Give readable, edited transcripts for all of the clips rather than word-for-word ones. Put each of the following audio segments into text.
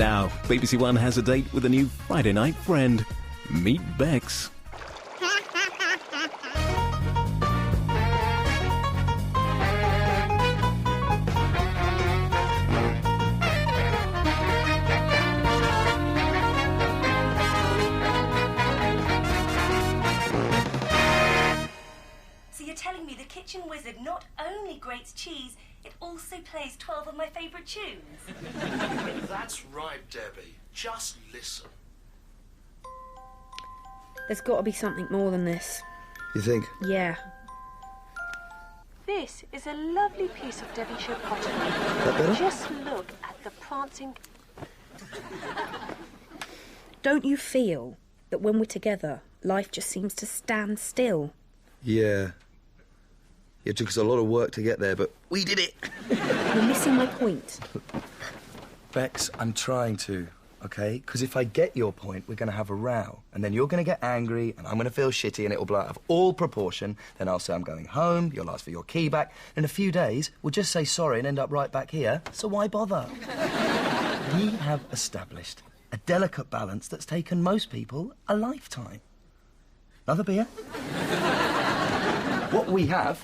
Now, BBC One has a date with a new Friday night friend. Meet Bex. So you're telling me the kitchen wizard not only grates cheese, it also plays 12 of my favourite tunes? That's right, Debbie. Just listen. There's got to be something more than this. You think? Yeah. This is a lovely piece of Devonshire pottery. That better? Just look at the prancing... Don't you feel that when we're together, life just seems to stand still? Yeah. It took us a lot of work to get there, but we did it. You're missing my point. Bex, I'm trying to, OK? Because if I get your point, we're going to have a row. And then you're going to get angry, and I'm going to feel shitty, and it'll blow out of all proportion. Then I'll say I'm going home, you'll ask for your key back. In a few days, we'll just say sorry and end up right back here. So why bother? We have established a delicate balance that's taken most people a lifetime. Another beer? What we have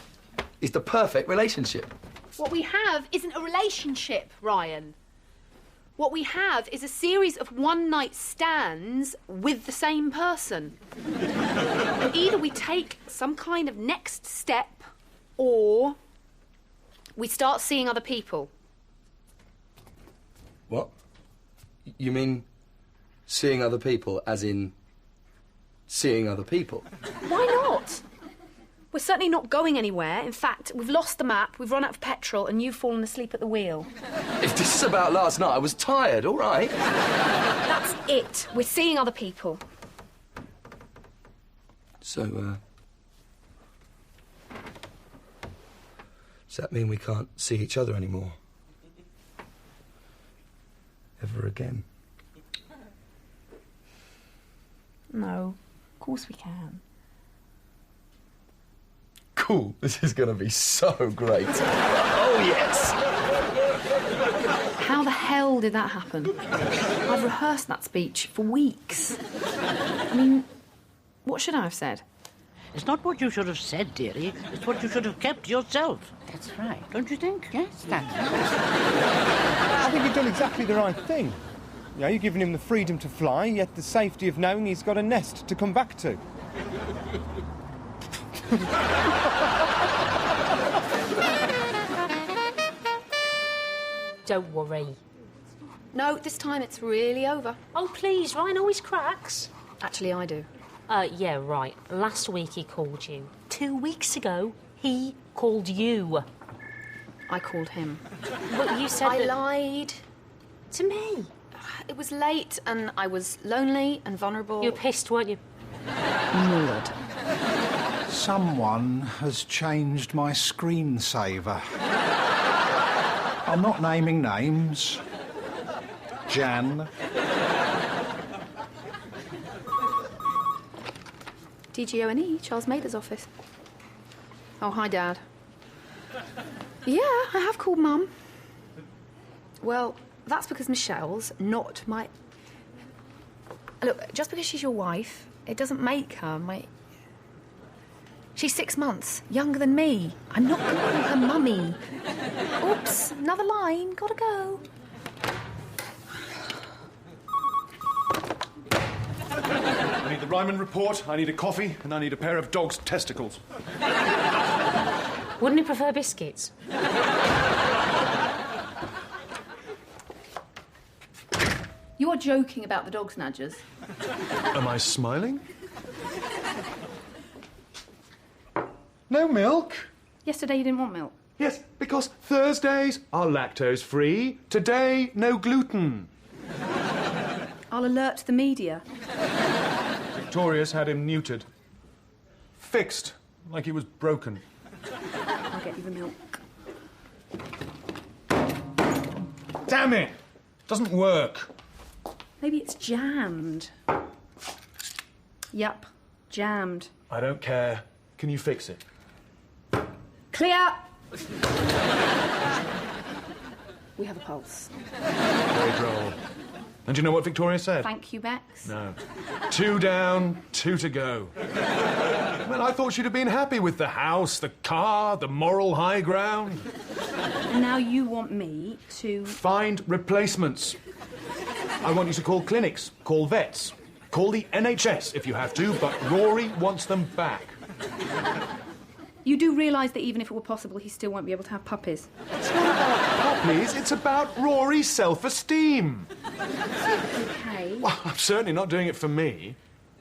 is the perfect relationship. What we have isn't a relationship, Ryan. What we have is a series of one-night stands with the same person. And either we take some kind of next step, or we start seeing other people. What? You mean seeing other people, as in seeing other people? Why not? We're certainly not going anywhere. In fact, we've lost the map, we've run out of petrol, and you've fallen asleep at the wheel. If this is about last night, I was tired, all right? That's it. We're seeing other people. So, does that mean we can't see each other anymore? Ever again? No, of course we can. Cool, this is going to be so great. Oh, yes! How the hell did that happen? I've rehearsed that speech for weeks. I mean, what should I have said? It's not what you should have said, dearie. It's what you should have kept yourself. That's right. Don't you think? Yes, that's right. I think you've done exactly the right thing. You know, you've given him the freedom to fly, yet the safety of knowing he's got a nest to come back to. Don't worry. No, this time it's really over. Oh, please, Ryan always cracks. Actually, I do. Yeah, right. Last week he called you. 2 weeks ago, he called you. I called him. But you said I that... lied. To me? It was late and I was lonely and vulnerable. You were pissed, weren't you? Maude. Someone has changed my screensaver. I'm not naming names. Jan. DGONE, Charles Mader's office. Oh, hi, Dad. Yeah, I have called Mum. Well, that's because Michelle's not my... Look, just because she's your wife, it doesn't make her my... She's 6 months younger than me. I'm not going to call her Mummy. Oops, another line. Gotta go. I need the Ryman report, I need a coffee, and I need a pair of dog's testicles. Wouldn't you prefer biscuits? You're joking about the dog snatchers. Am I smiling? No milk? Yesterday you didn't want milk. Yes, because Thursdays are lactose-free. Today, no gluten. I'll alert the media. Victoria's had him neutered. Fixed, like he was broken. I'll get you the milk. Damn it! Doesn't work. Maybe it's jammed. Yup, jammed. I don't care. Can you fix it? Clear! We have a pulse. Very droll. And do you know what Victoria said? Thank you, Bex. No. 2 down, 2 to go. Well, I thought she'd have been happy with the house, the car, the moral high ground. And now you want me to... Find replacements. I want you to call clinics, call vets, call the NHS if you have to, but Rory wants them back. You do realise that even if it were possible, he still won't be able to have puppies? It's not about puppies, it's about Rory's self-esteem. Okay. Well, I'm certainly not doing it for me.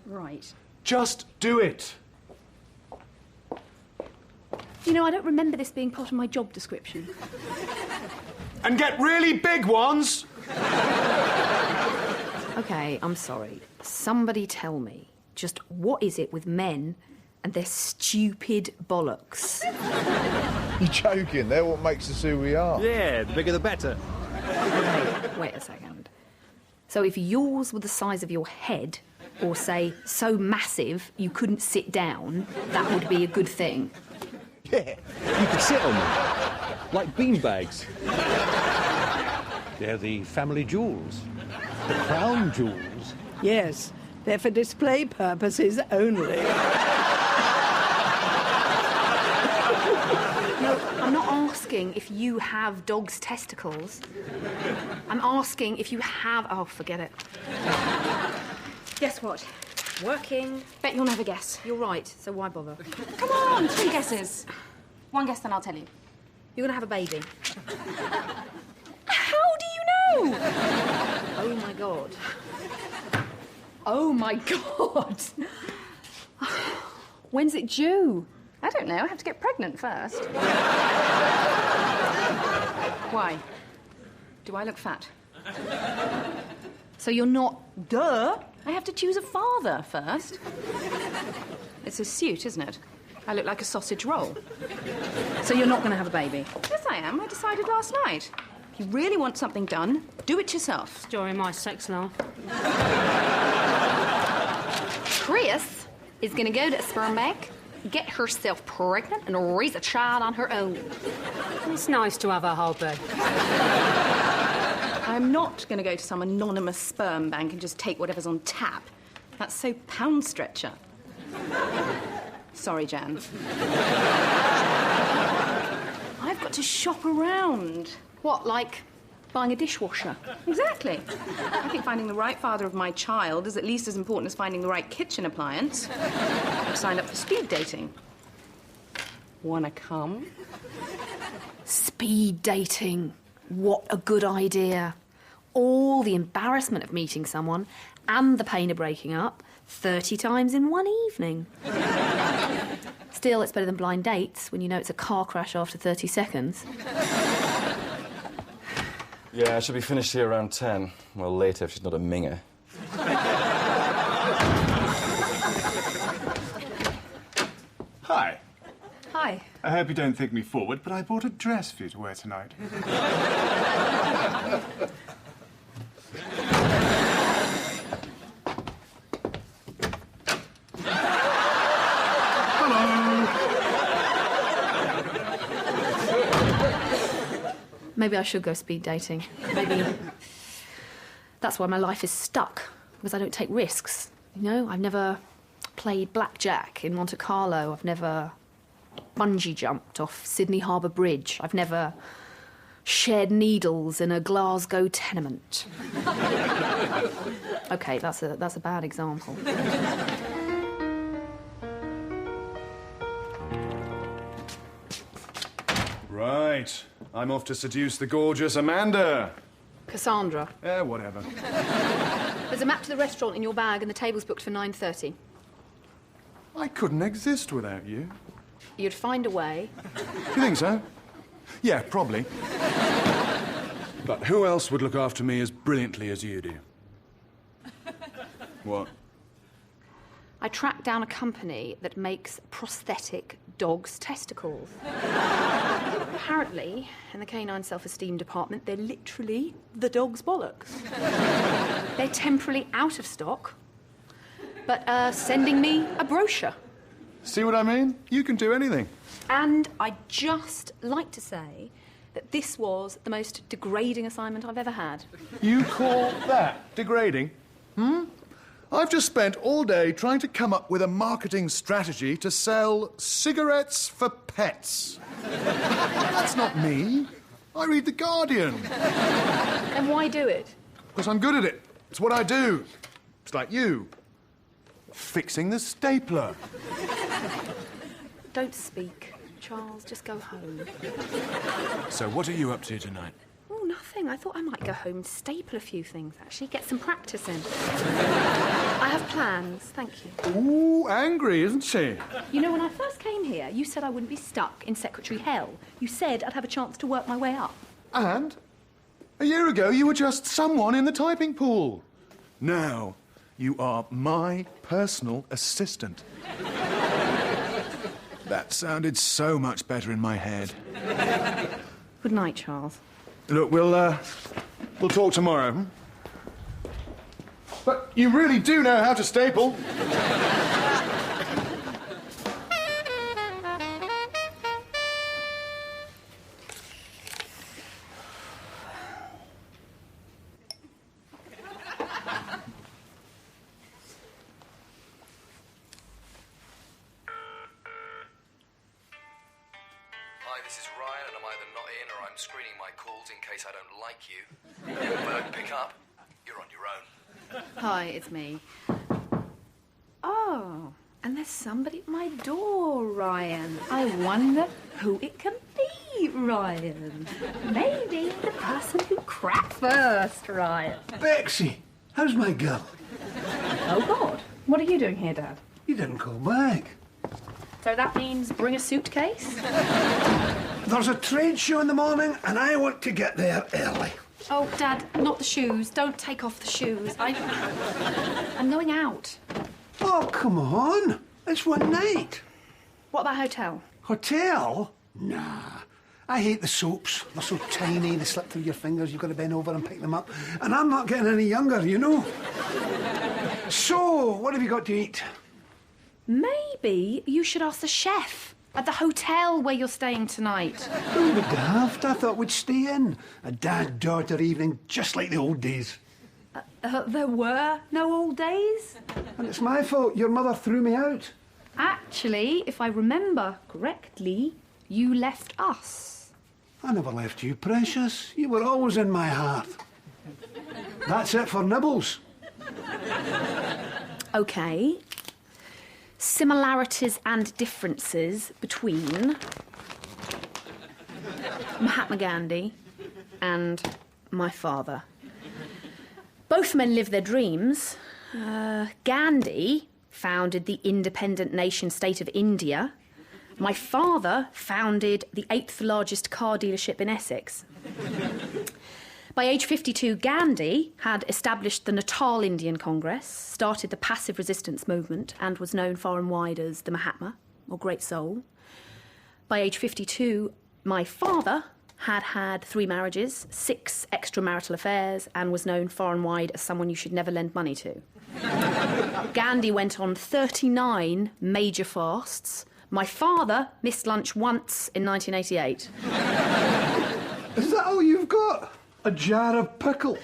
Right. Just do it. You know, I don't remember this being part of my job description. And get really big ones! OK, I'm sorry. Somebody tell me, just what is it with men and their stupid bollocks? You're joking. They're what makes us who we are. Yeah, the bigger the better. Wait a second. So if yours were the size of your head, or say, so massive you couldn't sit down, that would be a good thing? Yeah, you could sit on them. Like beanbags. They're the family jewels. The crown jewels. Yes, they're for display purposes only. No, I'm not asking if you have dog's testicles. I'm asking if you have... Oh, forget it. Guess what? Working. Bet you'll never guess. You're right, so why bother? Come on, 2 guesses. 1 guess, then I'll tell you. You're gonna have a baby. How do you know? Oh, my God. Oh, my God. When's it due? I don't know. I have to get pregnant first. Why? Do I look fat? So you're not... Duh! I have to choose a father first. It's a suit, isn't it? I look like a sausage roll. So you're not going to have a baby? Yes, I am. I decided last night. If you really want something done, do it yourself. During my sex life. Chris is going to go to a sperm bank, get herself pregnant, and raise a child on her own. It's nice to have a hobby. I'm not going to go to some anonymous sperm bank and just take whatever's on tap. That's so pound stretcher. Sorry, Jan. I've got to shop around. What, like buying a dishwasher? Exactly. I think finding the right father of my child is at least as important as finding the right kitchen appliance. I've signed up for speed dating. Wanna come? Speed dating. What a good idea. All the embarrassment of meeting someone and the pain of breaking up 30 times in one evening. Still, it's better than blind dates when you know it's a car crash after 30 seconds. Yeah, I should be finished here around 10. Well, later if she's not a minger. Hi. Hi. I hope you don't think me forward, but I bought a dress for you to wear tonight. Maybe I should go speed dating. Maybe that's why my life is stuck, because I don't take risks. You know, I've never played blackjack in Monte Carlo. I've never bungee jumped off Sydney Harbour Bridge. I've never shared needles in a Glasgow tenement. OK, that's a bad example. Right. I'm off to seduce the gorgeous Amanda. Cassandra. Whatever. There's a map to the restaurant in your bag and the table's booked for 9:30. I couldn't exist without you. You'd find a way. You think so? Yeah, probably. But who else would look after me as brilliantly as you do? What? I tracked down a company that makes prosthetic dogs' testicles. Apparently, in the canine self-esteem department, they're literally the dog's bollocks. They're temporarily out of stock, but sending me a brochure. See what I mean? You can do anything. And I'd just like to say that this was the most degrading assignment I've ever had. You call that degrading? I've just spent all day trying to come up with a marketing strategy to sell cigarettes for pets. That's not me. I read The Guardian. And why do it? Because I'm good at it. It's what I do. It's like you. Fixing the stapler. Don't speak, Charles. Just go home. So what are you up to tonight? Oh, nothing. I thought I might go home and staple a few things, actually. Get some practice in. I have plans, thank you. Ooh, angry, isn't she? You know, when I first came here, you said I wouldn't be stuck in secretary hell. You said I'd have a chance to work my way up. And a year ago, you were just someone in the typing pool. Now, you are my personal assistant. That sounded so much better in my head. Good night, Charles. Look, we'll talk tomorrow. But you really do know how to staple. Hi, this is Ryan, and I'm either not in or I'm screening my calls in case I don't like you. If I don't pick up, you're on your own. Hi, it's me. Oh, and there's somebody at my door, Ryan. I wonder who it can be, Ryan. Maybe the person who cracked first, Ryan. Bexy, how's my girl? Oh, God. What are you doing here, Dad? You didn't call back. So that means bring a suitcase? There's a trade show in the morning, and I want to get there early. Oh, Dad, not the shoes. Don't take off the shoes. I'm going out. Oh, come on. It's one night. What about hotel? Hotel? Nah. I hate the soaps. They're so tiny, they slip through your fingers, you've got to bend over and pick them up. And I'm not getting any younger, you know. So, what have you got to eat? Maybe you should ask the chef at the hotel where you're staying tonight. Oh, the daft. I thought we'd stay in. A dad-daughter evening, just like the old days. There were no old days? And it's my fault. Your mother threw me out. Actually, if I remember correctly, you left us. I never left you, precious. You were always in my heart. That's it for nibbles. OK. Similarities and differences between Mahatma Gandhi and my father. Both men lived their dreams. Gandhi founded the independent nation-state of India. My father founded the 8th largest car dealership in Essex. By age 52, Gandhi had established the Natal Indian Congress, started the passive resistance movement, and was known far and wide as the Mahatma, or Great Soul. By age 52, my father had had 3 marriages, 6 extramarital affairs, and was known far and wide as someone you should never lend money to. Gandhi went on 39 major fasts. My father missed lunch once in 1988. Is that all you've got? A jar of pickle?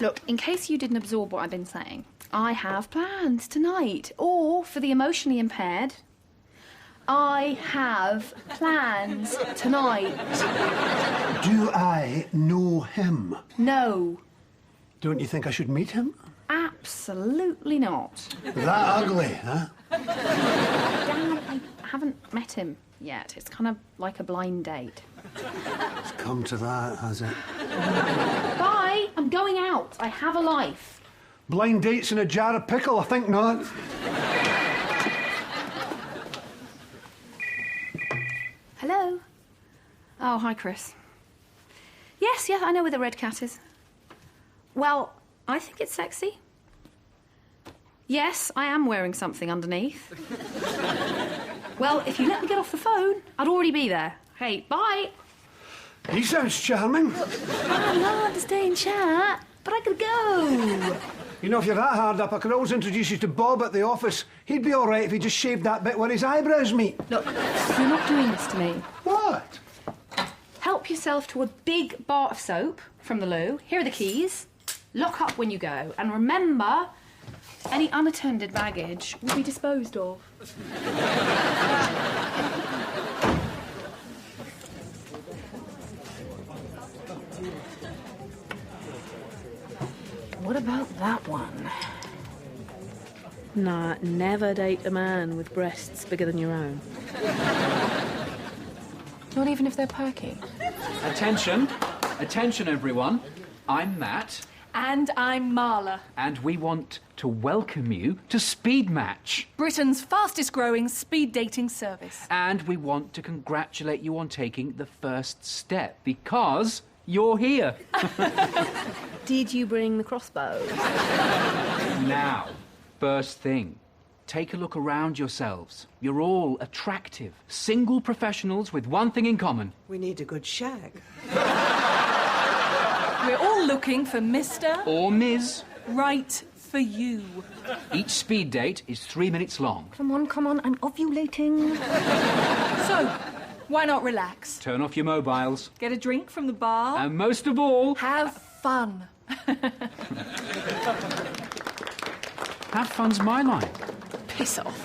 Look, in case you didn't absorb what I've been saying, I have plans tonight. Or, for the emotionally impaired, I have plans tonight. Do I know him? No. Don't you think I should meet him? Absolutely not. That ugly, huh? Dad, I haven't met him yet. It's kind of like a blind date. It's come to that, has it? Bye! I'm going out. I have a life. Blind dates in a jar of pickle? I think not. Hello? Oh, hi, Chris. Yes, I know where the red cat is. Well, I think it's sexy. Yes, I am wearing something underneath. Well, if you let me get off the phone, I'd already be there. Hey, bye. He sounds charming. I'd love to stay and chat, but I gotta go. You know, if you're that hard up, I could always introduce you to Bob at the office. He'd be all right if he just shaved that bit where his eyebrows meet. Look, you're not doing this to me. What? Help yourself to a big bar of soap from the loo. Here are the keys. Lock up when you go. And remember, any unattended baggage will be disposed of. What about that one? Nah, never date a man with breasts bigger than your own. Not even if they're perky. Attention. Attention, everyone. I'm Matt. And I'm Marla. And we want to welcome you to Speed Match. Britain's fastest growing speed dating service. And we want to congratulate you on taking the first step, because you're here. Did you bring the crossbow? Now, first thing, take a look around yourselves. You're all attractive, single professionals with one thing in common. We need a good shag. We're all looking for Mr. Or Ms. Right for you. Each speed date is 3 minutes long. Come on, I'm ovulating. So, why not relax? Turn off your mobiles. Get a drink from the bar. And most of all... have fun. Have fun's my line. Piss off.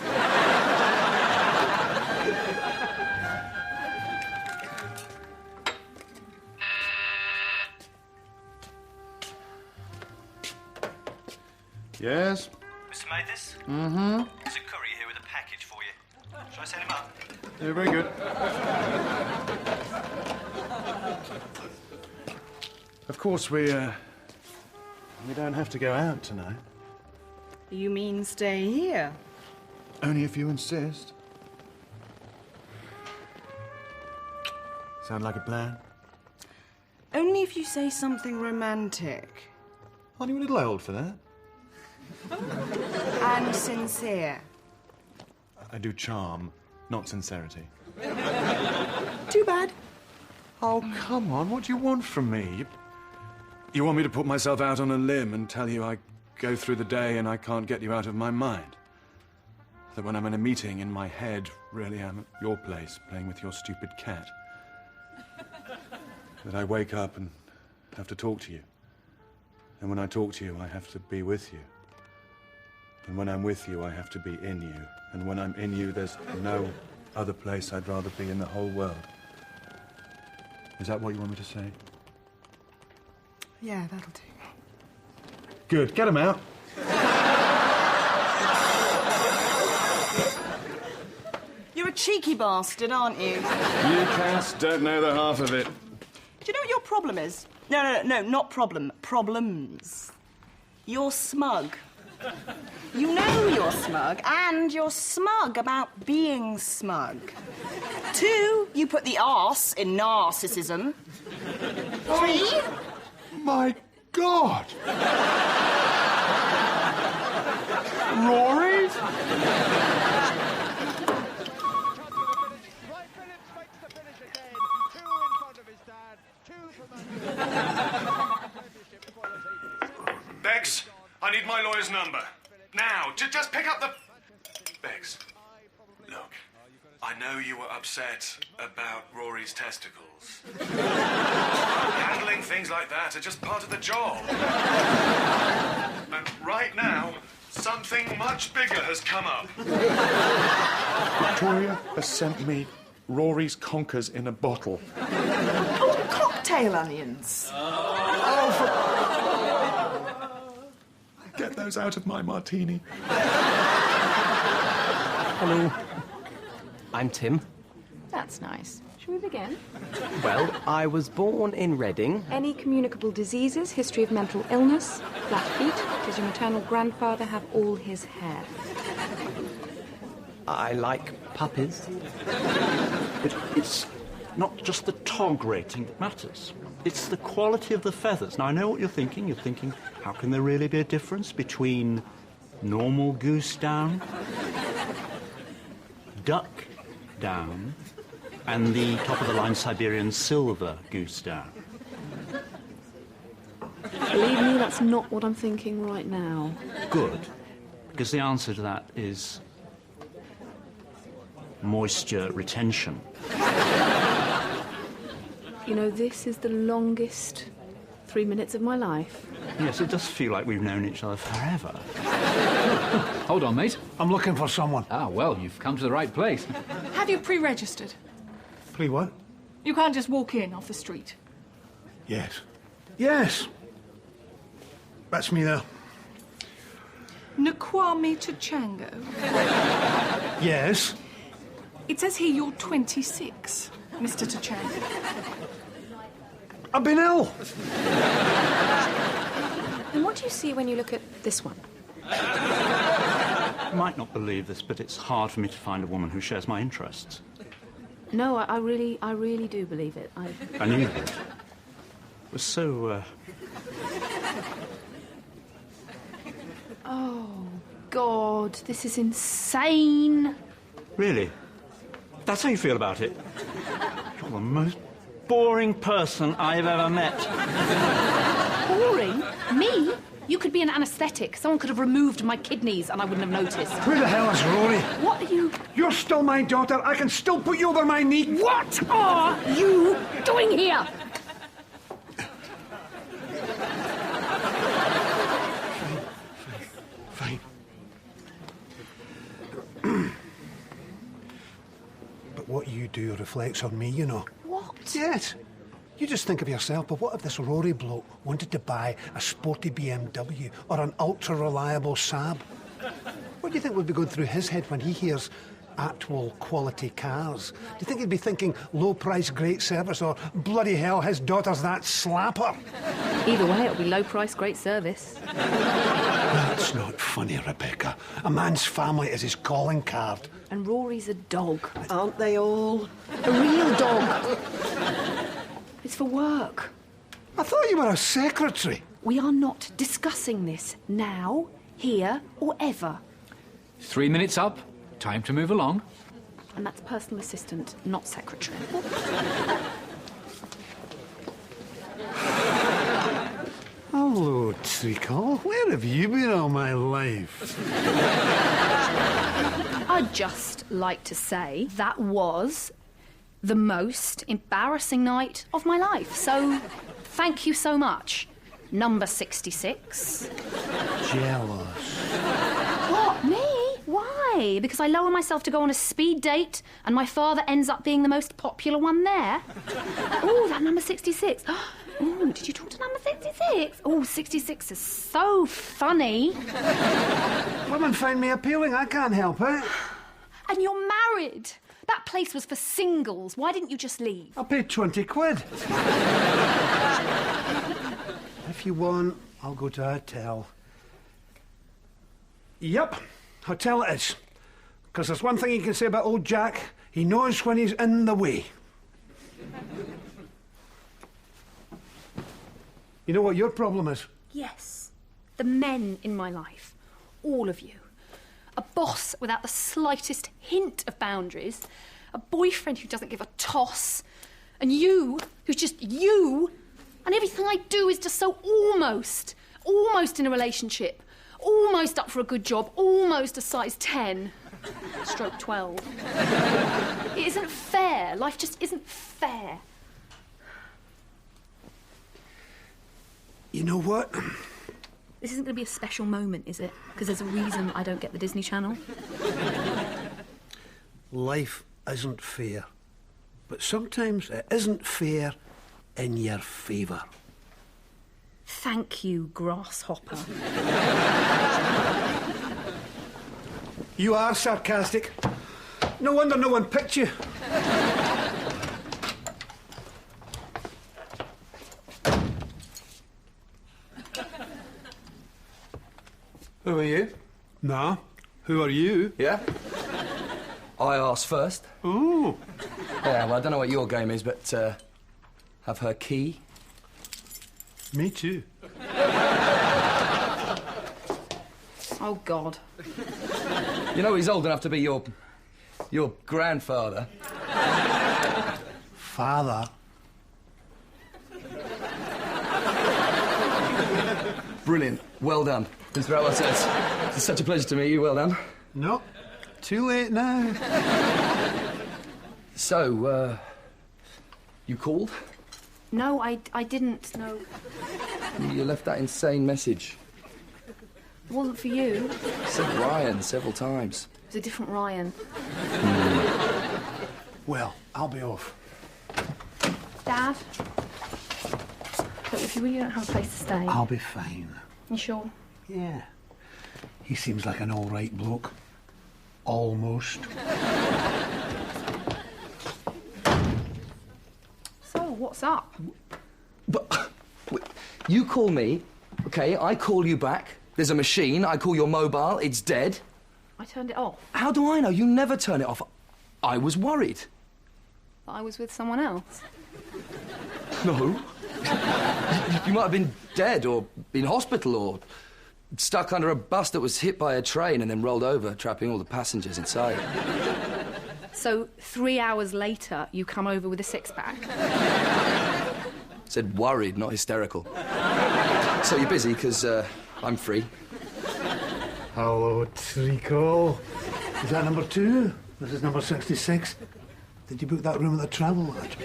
Yes? Mr. Mathis? Mm-hmm. There's a courier here with a package for you. Shall I send him up? Yeah, very good. Of course, we don't have to go out tonight. You mean stay here? Only if you insist. Sound like a plan? Only if you say something romantic. Aren't you a little old for that? And sincere. I do charm, not sincerity. Too bad. Oh, come on. What do you want from me? You want me to put myself out on a limb and tell you I go through the day and I can't get you out of my mind? That when I'm in a meeting in my head, really I'm at your place, playing with your stupid cat. That I wake up and have to talk to you. And when I talk to you, I have to be with you. And when I'm with you, I have to be in you. And when I'm in you, there's no other place I'd rather be in the whole world. Is that what you want me to say? Yeah, that'll do. Good. Get him out. You're a cheeky bastard, aren't you? You cats don't know the half of it. Do you know what your problem is? No, not problem. Problems. You're smug. You know you're smug, and you're smug about being smug. 2, you put the arse in narcissism. 3... My God! Rory? Bex, I need my lawyer's number. Now, just pick up the... Bex, look, I know you were upset about Rory's testicles. Handling things like that are just part of the job. And right now, something much bigger has come up. Victoria has sent me Rory's conkers in a bottle. Oh, cocktail onions. Get those out of my martini. Hello. I'm Tim. That's nice. Shall we begin? Well, I was born in Reading. Any communicable diseases, history of mental illness, flat feet, does your maternal grandfather have all his hair? I like puppies. But it's not just the tog rating that matters. It's the quality of the feathers. Now, I know what you're thinking. You're thinking, how can there really be a difference between normal goose down, duck down, and the top-of-the-line Siberian silver goose down? Believe me, that's not what I'm thinking right now. Good, because the answer to that is moisture retention. You know, this is the longest 3 minutes of my life. Yes, it does feel like we've known each other forever. Hold on, mate. I'm looking for someone. Ah, well, you've come to the right place. Have you pre-registered? Pre what? You can't just walk in off the street. Yes. Yes. That's me there. Nakwame Chachango. Yes. It says here you're 26, Mr. Chachango. I've been ill. And what do you see when you look at this one? You might not believe this, but it's hard for me to find a woman who shares my interests. No, I really do believe it. I knew that. It was so, Oh, God, this is insane. Really? That's how you feel about it? You're the most boring person I've ever met. Boring? Me? You could be an anaesthetic. Someone could have removed my kidneys and I wouldn't have noticed. Who the hell is Rory? What are you... You're still my daughter. I can still put you over my knee. What are you doing here? Fine. But what you do reflects on me, you know. What? Yes. You just think of yourself, but what if this Rory bloke wanted to buy a sporty BMW or an ultra-reliable Saab? What do you think would be going through his head when he hears actual quality cars? Do you think he'd be thinking low price, great service, or bloody hell, his daughter's that slapper? Either way, it'll be low price, great service. That's not funny, Rebecca. A man's family is his calling card. And Rory's a dog. Aren't they all? A real dog. It's for work. I thought you were a secretary. We are not discussing this now, here, or ever. 3 minutes up. Time to move along. And that's personal assistant, not secretary. Hello, Treacle. Where have you been all my life? I'd just like to say that was the most embarrassing night of my life. So, thank you so much, number 66. Jealous. What, me? Why? Because I lower myself to go on a speed date and my father ends up being the most popular one there? Oh, that number 66. Oh, did you talk to number 66? Oh, 66 is so funny. Women find me appealing. I can't help it. And you're married. That place was for singles. Why didn't you just leave? I paid 20 quid. If you want, I'll go to a hotel. Yep, hotel it is. Because there's one thing you can say about old Jack. He knows when he's in the way. You know what your problem is? Yes. The men in my life. All of you. A boss without the slightest hint of boundaries. A boyfriend who doesn't give a toss. And you, who's just you. And everything I do is just so almost in a relationship. Almost up for a good job. Almost a size 10. Stroke 12. It isn't fair. Life just isn't fair. You know what? This isn't going to be a special moment, is it? Because there's a reason I don't get the Disney Channel. Life isn't fair. But sometimes it isn't fair in your favour. Thank you, grasshopper. You are sarcastic. No wonder no one picked you. Who are you? No. Who are you? Yeah? I asked first. Ooh. Yeah, well, I don't know what your game is, but have her key. Me too. Oh, God. You know he's old enough to be your grandfather. Father? Brilliant. Well done. Mr. Albert says, it's such a pleasure to meet you. Well done. No. Too late now. So, you called? No, I didn't, no. You left that insane message. It wasn't for you. You said Ryan several times. It was a different Ryan. Well, I'll be off. Dad? Look, if you really don't have a place to stay... I'll be fine. You sure? Yeah. He seems like an all right bloke. Almost. So, what's up? But you call me, okay, I call you back. There's a machine, I call your mobile, it's dead. I turned it off. How do I know? You never turn it off. I was worried. But I was with someone else. No. You might have been dead or in hospital or stuck under a bus that was hit by a train and then rolled over, trapping all the passengers inside. So, 3 hours later, you come over with a six-pack. Said worried, not hysterical. So you're busy, because I'm free. Hello, Treacle. Is that number 2? This is number 66. Did you book that room at the Travel Lodge?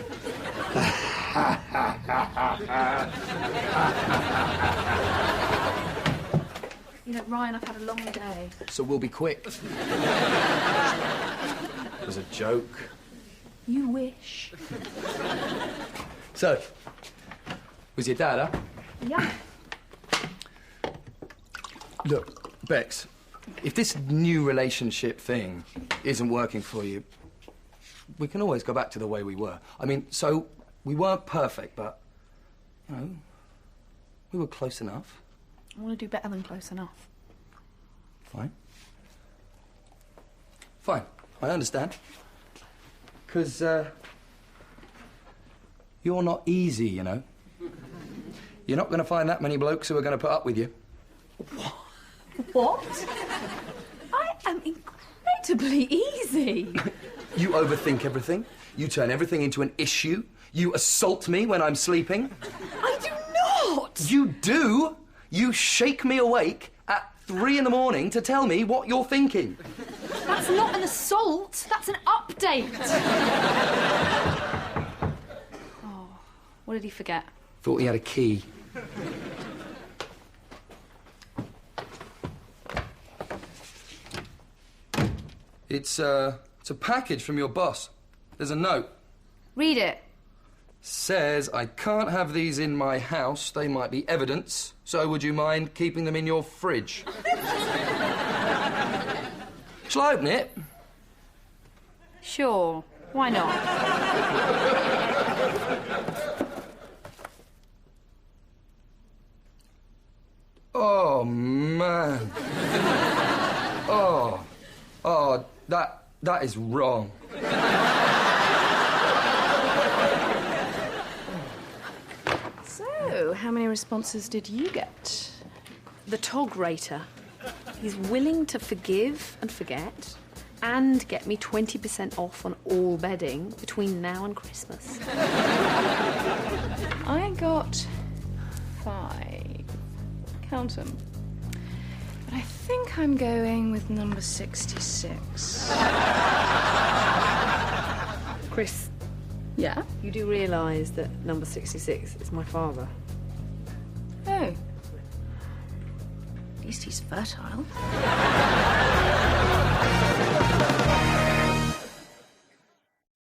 You know, Ryan, I've had a long day. So we'll be quick. It was a joke. You wish. So, was your dad, huh? Yeah. Look, Bex, if this new relationship thing isn't working for you, we can always go back to the way we were. I mean, so, we weren't perfect, but, you know, we were close enough. I want to do better than close enough. Fine. Fine, I understand. Because, you're not easy, you know. You're not going to find that many blokes who are going to put up with you. What? I am incredibly easy. You overthink everything. You turn everything into an issue. You assault me when I'm sleeping. I do not! You do! You shake me awake at 3 in the morning to tell me what you're thinking. That's not an assault, that's an update. Oh, what did he forget? Thought he had a key. It's a package from your boss. There's a note. Read it. Says, I can't have these in my house. They might be evidence. So would you mind keeping them in your fridge? Shall I open it? Sure, why not? Oh, man. Oh, that is wrong. So, how many responses did you get? The Tog Rater. He's willing to forgive and forget and get me 20% off on all bedding between now and Christmas. I got 5. Count them. But I think I'm going with number 66. Chris. Yeah? You do realise that number 66 is my father? Oh. At least he's fertile.